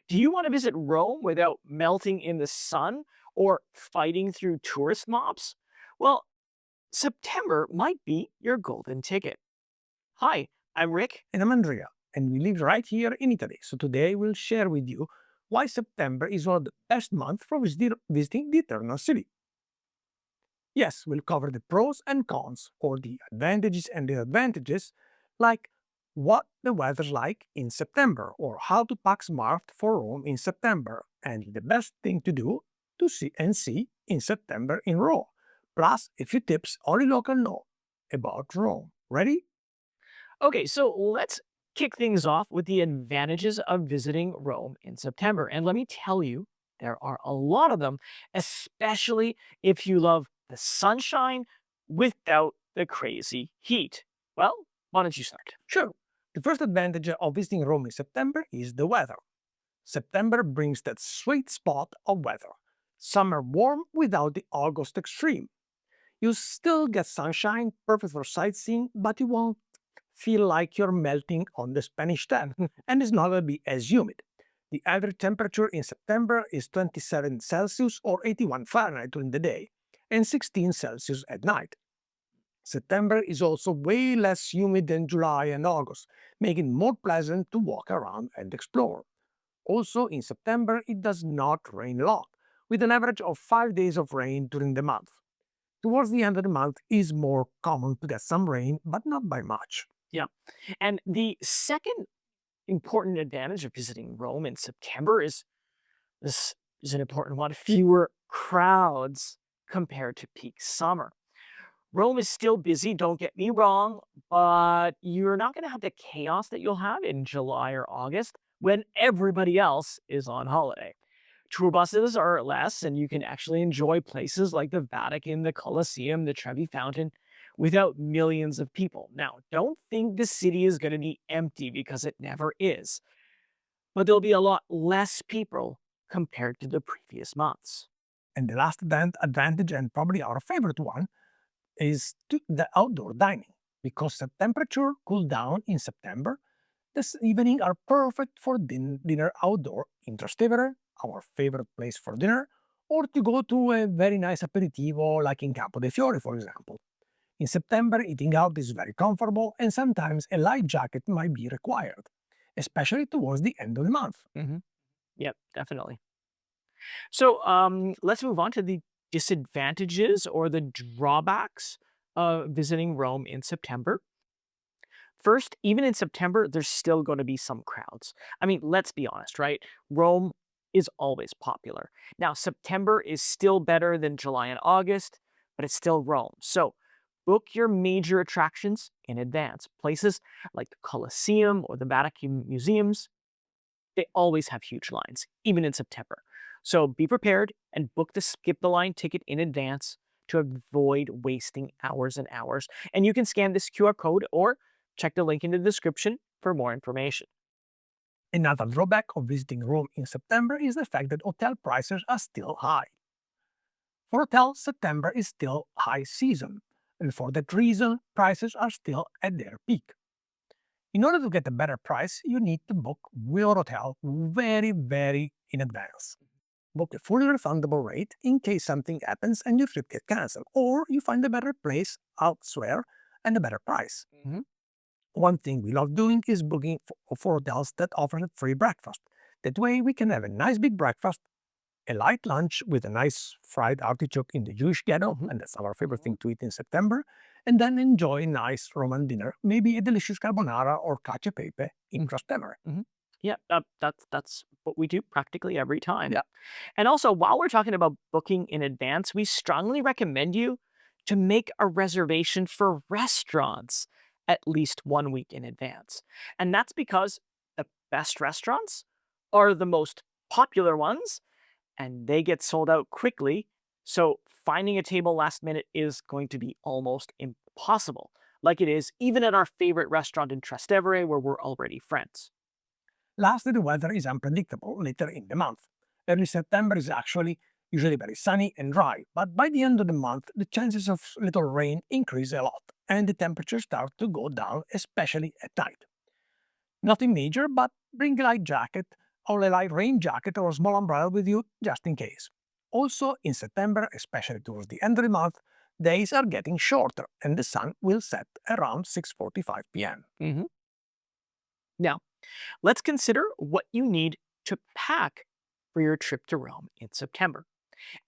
Do you want to visit Rome without melting in the sun or fighting through tourist mobs? Well, September might be your golden ticket. Hi, I'm Rick. And I'm Andrea, and we live right here in Italy. So today we'll share with you why September is one of the best months for visiting the Eternal City. Yes, we'll cover the pros and cons, or the advantages and disadvantages, like what the weather's like in September, or how to pack smart for Rome in September, and the best thing to do to see in September in Rome, plus a few tips only local know about Rome. Ready? Okay, so let's kick things off with the advantages of visiting Rome in September. And let me tell you, there are a lot of them, especially if you love the sunshine without the crazy heat. Well, why don't you start? Sure. The first advantage of visiting Rome in September is the weather. September brings that sweet spot of weather. Summer warm without the August extreme. You still get sunshine, perfect for sightseeing, but you won't feel like you're melting on the Spanish tan, and it's not going to be as humid. The average temperature in September is 27 Celsius or 81 Fahrenheit during the day, and 16 Celsius at night. September is also way less humid than July and August, making it more pleasant to walk around and explore. Also, in September, it does not rain a lot, with an average of 5 days of rain during the month. Towards the end of the month, it is more common to get some rain, but not by much. Yeah. And the second important advantage of visiting Rome in September is this is an important one, fewer crowds compared to peak summer. Rome is still busy, don't get me wrong, but you're not going to have the chaos that you'll have in July or August when everybody else is on holiday. Tour buses are less, and you can actually enjoy places like the Vatican, the Colosseum, the Trevi Fountain without millions of people. Now, don't think the city is going to be empty because it never is, but there'll be a lot less people compared to the previous months. And the last advantage, and probably our favorite one, is the outdoor dining. Because the temperature cool down in September, this evening are perfect for dinner outdoor in Trastevere, our favorite place for dinner, or to go to a very nice aperitivo like in Campo dei Fiori, for example. In September, eating out is very comfortable and sometimes a light jacket might be required, especially towards the end of the month. Hmm. Yep, definitely. So let's move on to the disadvantages or the drawbacks of visiting Rome in September. First, even in September, there's still going to be some crowds. I mean, let's be honest, right? Rome is always popular. Now, September is still better than July and August, but it's still Rome. So book your major attractions in advance. Places like the Colosseum or the Vatican museums, they always have huge lines, even in September. So be prepared and book the skip the line ticket in advance to avoid wasting hours and hours. And you can scan this QR code or check the link in the description for more information. Another drawback of visiting Rome in September is the fact that hotel prices are still high. For hotels, September is still high season, and for that reason, prices are still at their peak. In order to get a better price, you need to book your hotel very in advance. Book a fully refundable rate in case something happens and your trip gets cancelled, or you find a better place elsewhere and a better price. Mhm. One thing we love doing is booking for hotels that offer a free breakfast. That way we can have a nice big breakfast, a light lunch with a nice fried artichoke in the Jewish ghetto, Mhm. and that's our favorite thing to eat in September, and then enjoy a nice Roman dinner, maybe a delicious carbonara or cacio e pepe in Trastevere. Mhm. Yeah, that's what we do practically every time. Yeah. And also, while we're talking about booking in advance, we strongly recommend you to make a reservation for restaurants at least 1 week in advance. And that's because the best restaurants are the most popular ones and they get sold out quickly. So finding a table last minute is going to be almost impossible, like it is even at our favorite restaurant in Trastevere where we're already friends. Lastly, the weather is unpredictable later in the month. Early September is actually usually very sunny and dry, but by the end of the month, the chances of little rain increase a lot, and the temperatures start to go down, especially at night. Nothing major, but bring a light jacket or a light rain jacket or a small umbrella with you just in case. Also, in September, especially towards the end of the month, days are getting shorter and the sun will set around 6:45 p.m. Hmm. Now, let's consider what you need to pack for your trip to Rome in September.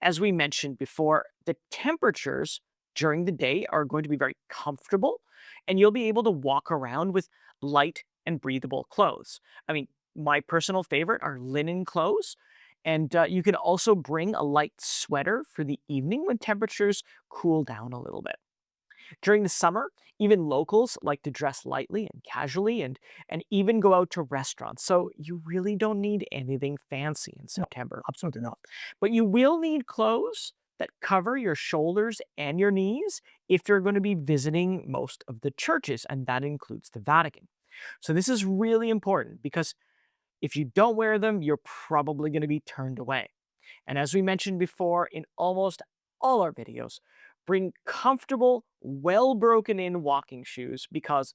As we mentioned before, the temperatures during the day are going to be very comfortable, and you'll be able to walk around with light and breathable clothes. I mean, my personal favorite are linen clothes, and you can also bring a light sweater for the evening when temperatures cool down a little bit. During the summer, even locals like to dress lightly and casually and even go out to restaurants. So you really don't need anything fancy in No, September. absolutely not. But you will need clothes that cover your shoulders and your knees if you're going to be visiting most of the churches, and that includes the Vatican. So this is really important because if you don't wear them, you're probably going to be turned away. And as we mentioned before in almost all our videos, bring comfortable, well broken in walking shoes because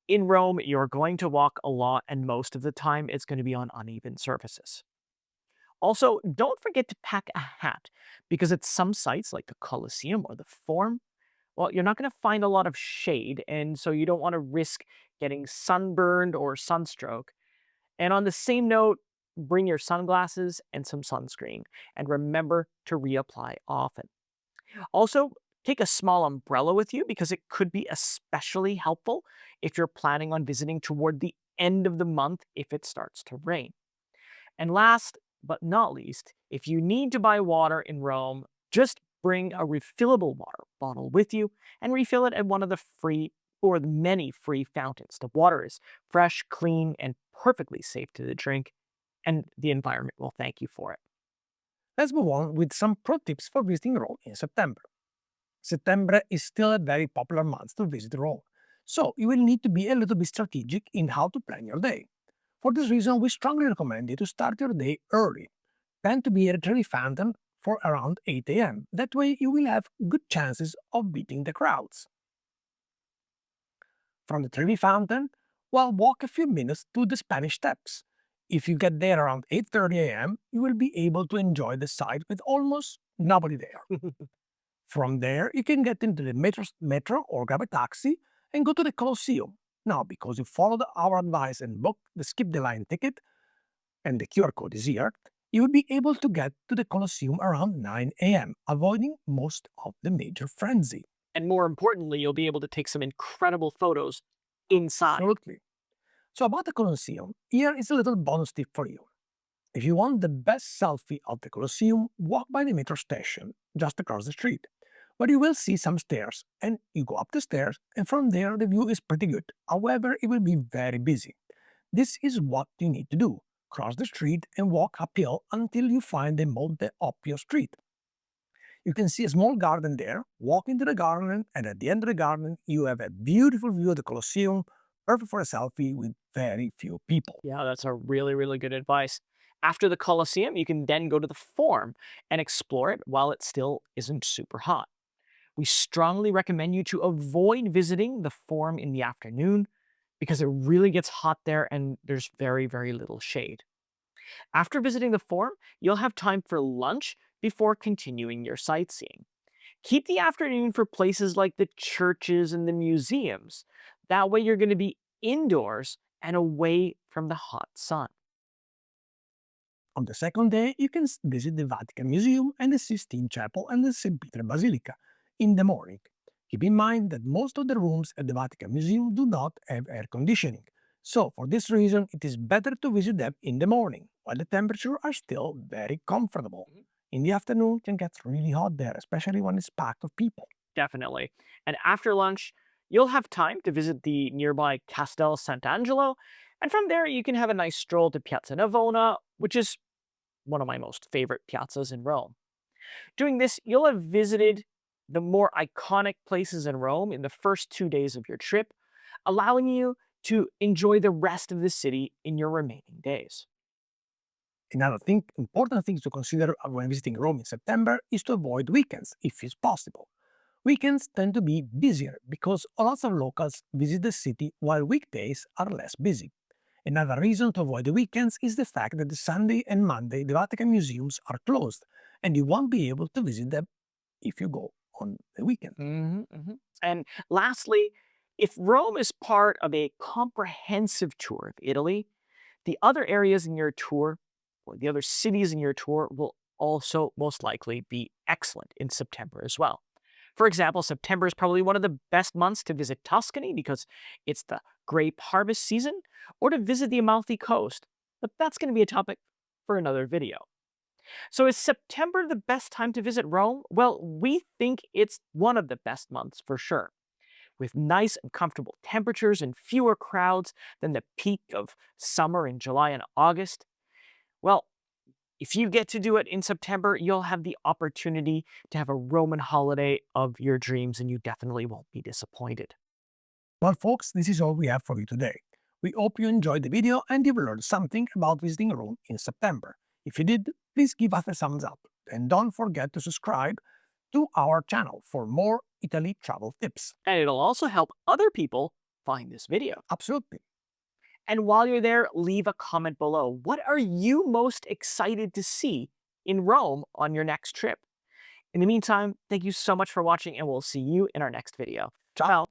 in Rome, you're going to walk a lot, and most of the time it's going to be on uneven surfaces. Also, don't forget to pack a hat because at some sites like the Colosseum or the Forum, well, you're not going to find a lot of shade, and so you don't want to risk getting sunburned or sunstroke. And on the same note, bring your sunglasses and some sunscreen, and remember to reapply often. Also, take a small umbrella with you because it could be especially helpful if you're planning on visiting toward the end of the month if it starts to rain. And last but not least, if you need to buy water in Rome, just bring a refillable water bottle with you and refill it at one of the free or the many free fountains. The water is fresh, clean, and perfectly safe to drink, and the environment will thank you for it. Let's move on with some pro tips for visiting Rome in September. September is still a very popular month to visit Rome, so you will need to be a little bit strategic in how to plan your day. For this reason, we strongly recommend you to start your day early. Plan to be at a Trevi Fountain for around 8 a.m. That way, you will have good chances of beating the crowds. From the Trevi Fountain, well, walk a few minutes to the Spanish Steps. If you get there around 8:30 a.m., you will be able to enjoy the sight with almost nobody there. From there, you can get into the metro or grab a taxi and go to the Colosseum. Now, because you followed our advice and booked the skip the line ticket, and the QR code is here, you will be able to get to the Colosseum around 9 a.m., avoiding most of the major frenzy. And more importantly, you'll be able to take some incredible photos inside. Absolutely. So, about the Colosseum, here is a little bonus tip for you. If you want the best selfie of the Colosseum, walk by the metro station just across the street, where you will see some stairs, and you go up the stairs, and from there the view is pretty good. However, it will be very busy. This is what you need to do. Cross the street and walk uphill until you find the Monte Oppio street. You can see a small garden there, walk into the garden, and at the end of the garden, you have a beautiful view of the Colosseum, perfect for a selfie with very few people. Yeah, that's a really, really good advice. After the Colosseum, you can then go to the Forum and explore it while it still isn't super hot. We strongly recommend you to avoid visiting the Forum in the afternoon because it really gets hot there and there's very, very little shade. After visiting the Forum, you'll have time for lunch before continuing your sightseeing. Keep the afternoon for places like the churches and the museums. That way, you're going to be indoors and away from the hot sun. On the second day, you can visit the Vatican Museum and the Sistine Chapel and the St. Peter Basilica in the morning. Keep in mind that most of the rooms at the Vatican Museum do not have air conditioning, so for this reason it is better to visit them in the morning, while the temperatures are still very comfortable. Mhm. In the afternoon, it can get really hot there, especially when it's packed with people. Definitely. And after lunch, you'll have time to visit the nearby Castel Sant'Angelo, and from there you can have a nice stroll to Piazza Navona, which is one of my most favorite piazzas in Rome. Doing this, you'll have visited the more iconic places in Rome in the first 2 days of your trip, allowing you to enjoy the rest of the city in your remaining days. Another thing, important thing to consider when visiting Rome in September is to avoid weekends if it's possible. Weekends tend to be busier because lots of locals visit the city while weekdays are less busy. Another reason to avoid the weekends is the fact that the Sunday and Monday the Vatican museums are closed, and you won't be able to visit them if you go on the weekend. And lastly, if Rome is part of a comprehensive tour of Italy, the other areas in your tour, or the other cities in your tour, will also most likely be excellent in September as well. For example, September is probably one of the best months to visit Tuscany because it's the grape harvest season, or to visit the Amalfi Coast. But that's going to be a topic for another video. So is September the best time to visit Rome? Well, we think it's one of the best months for sure, with nice and comfortable temperatures and fewer crowds than the peak of summer in July and August. Well, if you get to do it in September, you'll have the opportunity to have a Roman holiday of your dreams, and you definitely won't be disappointed. Well, folks, this is all we have for you today. We hope you enjoyed the video and you've learned something about visiting Rome in September. If you did, please give us a thumbs up and don't forget to subscribe to our channel for more Italy travel tips. And it'll also help other people find this video. Absolutely. And while you're there, leave a comment below. What are you most excited to see in Rome on your next trip? In the meantime, thank you so much for watching, and we'll see you in our next video. Ciao.